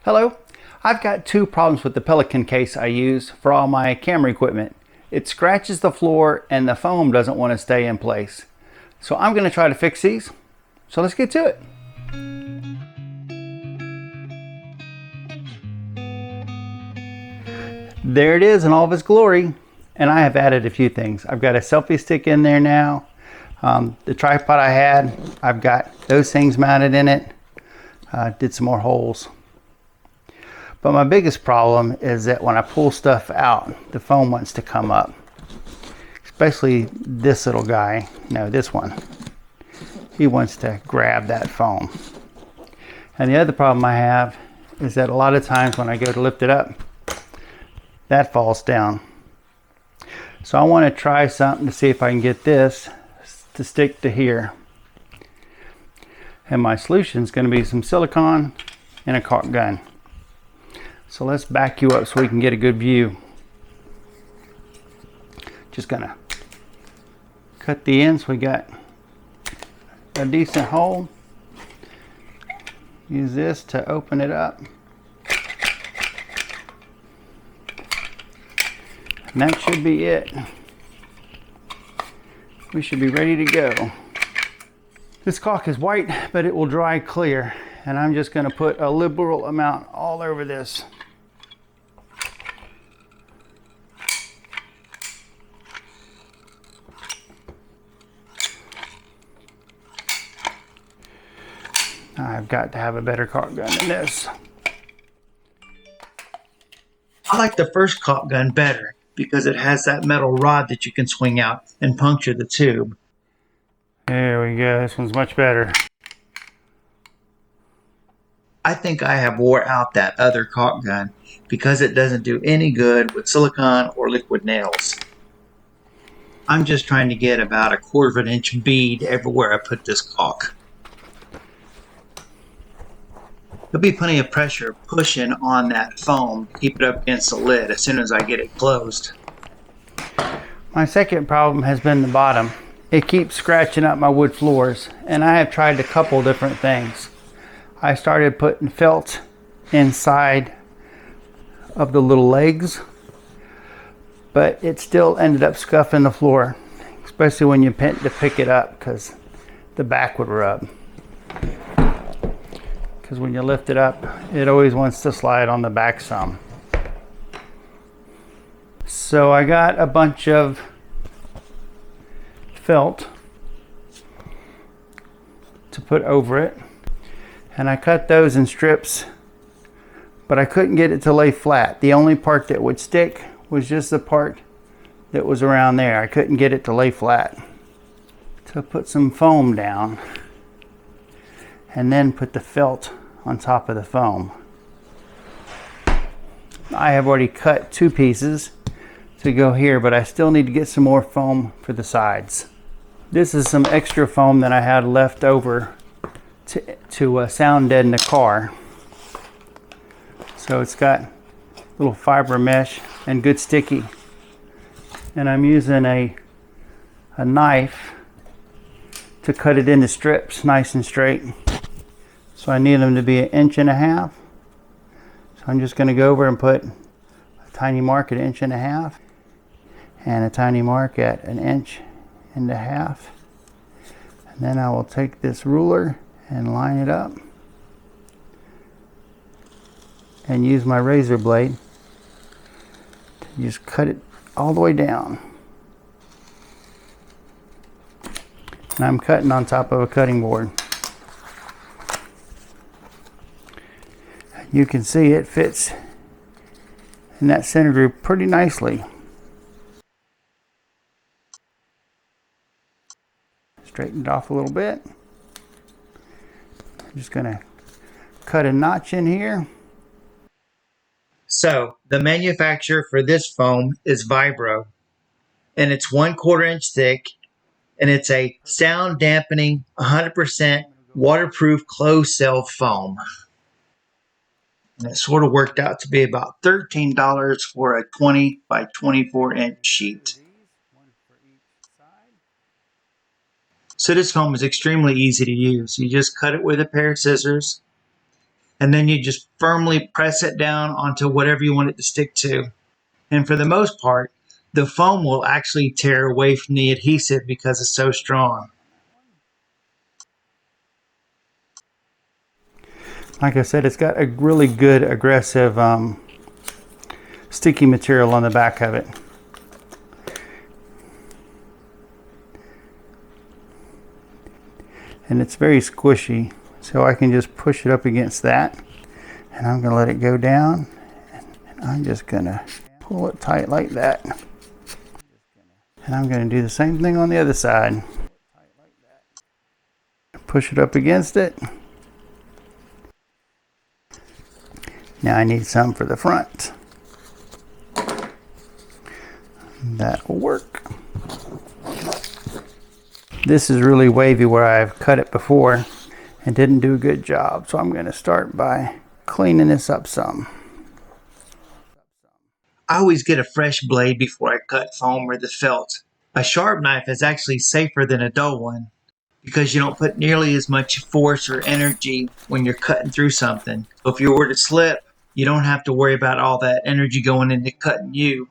Hello, I've got two problems with the Pelican case I use for all my camera equipment. It scratches the floor and the foam doesn't want to stay in place. So I'm going to try to fix these. So let's get to it. There it is in all of its glory. And I have added a few things. I've got a selfie stick in there now. The tripod I had, I've got those things mounted in it. Did some more holes. But my biggest problem is that when I pull stuff out, the foam wants to come up. Especially this little guy. No, this one. He wants to grab that foam. And the other problem I have is that a lot of times when I go to lift it up, that falls down. So I want to try something to see if I can get this to stick to here. And my solution is going to be some silicone and a caulk gun. So let's back you up so we can get a good view. Just gonna cut the ends. We got a decent hole. Use this to open it up. And that should be it. We should be ready to go. This caulk is white, but it will dry clear. And I'm just gonna put a liberal amount all over this. I've got to have a better caulk gun than this. I like the first caulk gun better because it has that metal rod that you can swing out and puncture the tube. There we go. This one's much better. I think I have wore out that other caulk gun because it doesn't do any good with silicone or liquid nails. I'm just trying to get about a 1/4 of an inch bead everywhere I put this caulk. There'll be plenty of pressure pushing on that foam to keep it up against the lid as soon as I get it closed. My second problem has been the bottom. It keeps scratching up my wood floors, and I have tried a couple different things. I started putting felt inside of the little legs, but it still ended up scuffing the floor, especially when you bent to pick it up because the back would rub. Because when you lift it up, it always wants to slide on the back some. So I got a bunch of felt to put over it, and I cut those in strips, but I couldn't get it to lay flat. The only part that would stick was just the part that was around there. I couldn't get it to lay flat. So I put some foam down and then put the felt on top of the foam. I have already cut 2 pieces to go here, but I still need to get some more foam for the sides. This is some extra foam that I had left over to sound deaden the car. So it's got little fiber mesh and good sticky. And I'm using a knife to cut it into strips nice and straight. So I need them to be 1.5 inches. So I'm just going to go over and put a tiny mark at 1.5 inches and a tiny mark at 1.5 inches. And then I will take this ruler and line it up and use my razor blade to just cut it all the way down. And I'm cutting on top of a cutting board. You can see it fits in that center groove pretty nicely. Straighten it off a little bit. I'm just going to cut a notch in here. So the manufacturer for this foam is Vibro, and it's 1/4 inch thick, and it's a sound dampening 100% waterproof closed cell foam. And it sort of worked out to be about $13 for a 20 by 24 inch sheet. So this foam is extremely easy to use. You just cut it with a pair of scissors, and then you just firmly press it down onto whatever you want it to stick to. And for the most part, the foam will actually tear away from the adhesive because it's so strong. Like I said, it's got a really good aggressive sticky material on the back of it. And it's very squishy, so I can just push it up against that, and I'm going to let it go down, and I'm just going to pull it tight like that. And I'm going to do the same thing on the other side. Push it up against it. Now I need some for the front. That will work. This is really wavy where I've cut it before and didn't do a good job, so I'm going to start by cleaning this up some. I always get a fresh blade before I cut foam or the felt. A sharp knife is actually safer than a dull one because you don't put nearly as much force or energy when you're cutting through something. So if you were to slip, you don't have to worry about all that energy going into cutting you.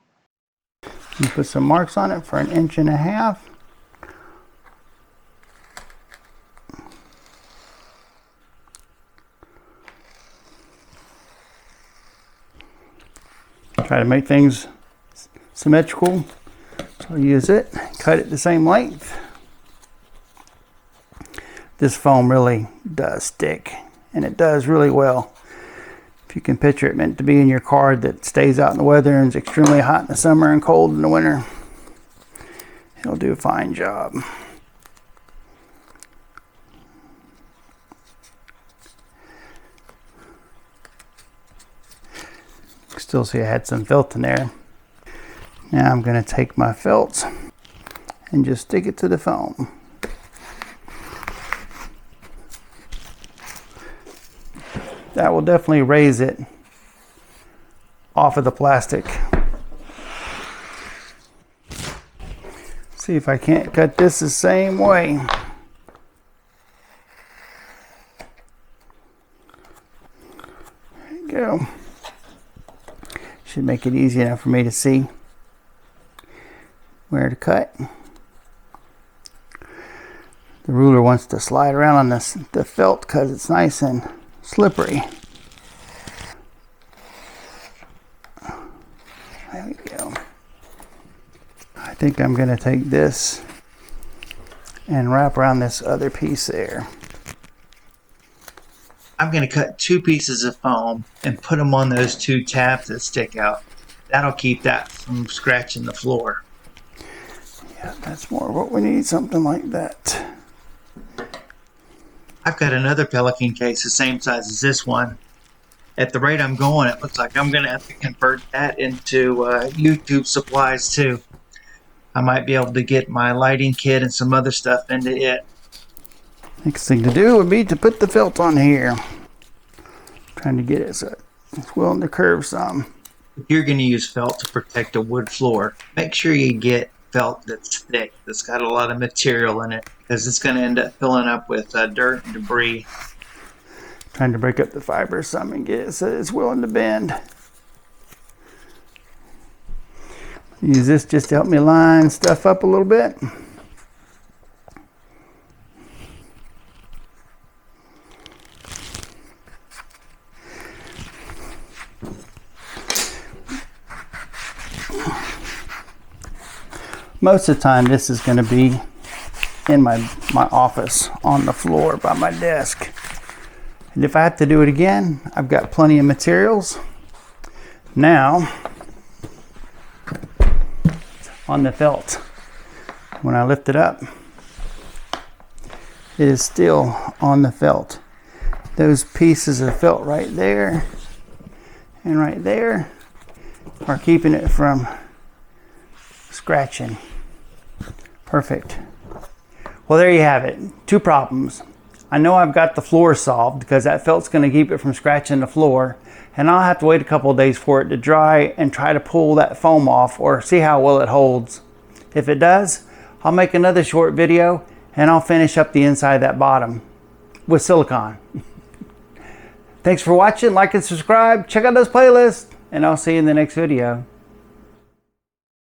And put some marks on it for 1.5 inches. Try to make things symmetrical. So I'll use it, cut it the same length. This foam really does stick, and it does really well. If you can picture it meant to be in your car that stays out in the weather and is extremely hot in the summer and cold in the winter, it'll do a fine job. Still see I had some felt in there. Now I'm going to take my felt and just stick it to the foam. That will definitely raise it off of the plastic. See if I can't cut this the same way. There you go. Should make it easy enough for me to see where to cut. The ruler wants to slide around on the felt because it's nice and slippery. There we go. I think I'm going to take this and wrap around this other piece there. I'm going to cut 2 pieces of foam and put them on those 2 tabs that stick out. That'll keep that from scratching the floor. Yeah, that's more what we need, something like that. I've got another Pelican case the same size as this one. At the rate I'm going, it looks like I'm going to have to convert that into YouTube supplies too. I might be able to get my lighting kit and some other stuff into it. Next thing to do would be to put the felt on here. Trying to get it so it's willing to curve some. If you're going to use felt to protect a wood floor, make sure you get felt that's thick, that's got a lot of material in it, because it's going to end up filling up with dirt and debris. Trying to break up the fiber some and get it so it's willing to bend. Use this just to help me line stuff up a little bit. Most of the time this is going to be in my office on the floor by my desk. And if I have to do it again, I've got plenty of materials. Now, on the felt, when I lift it up, it is still on the felt. Those pieces of felt right there and right there are keeping it from scratching. Perfect. Well, there you have it. 2 problems. I know I've got the floor solved because that felt's going to keep it from scratching the floor, and I'll have to wait a couple of days for it to dry and try to pull that foam off or see how well it holds. If it does, I'll make another short video and I'll finish up the inside of that bottom with silicone. Thanks for watching. Like and subscribe. Check out those playlists, and I'll see you in the next video.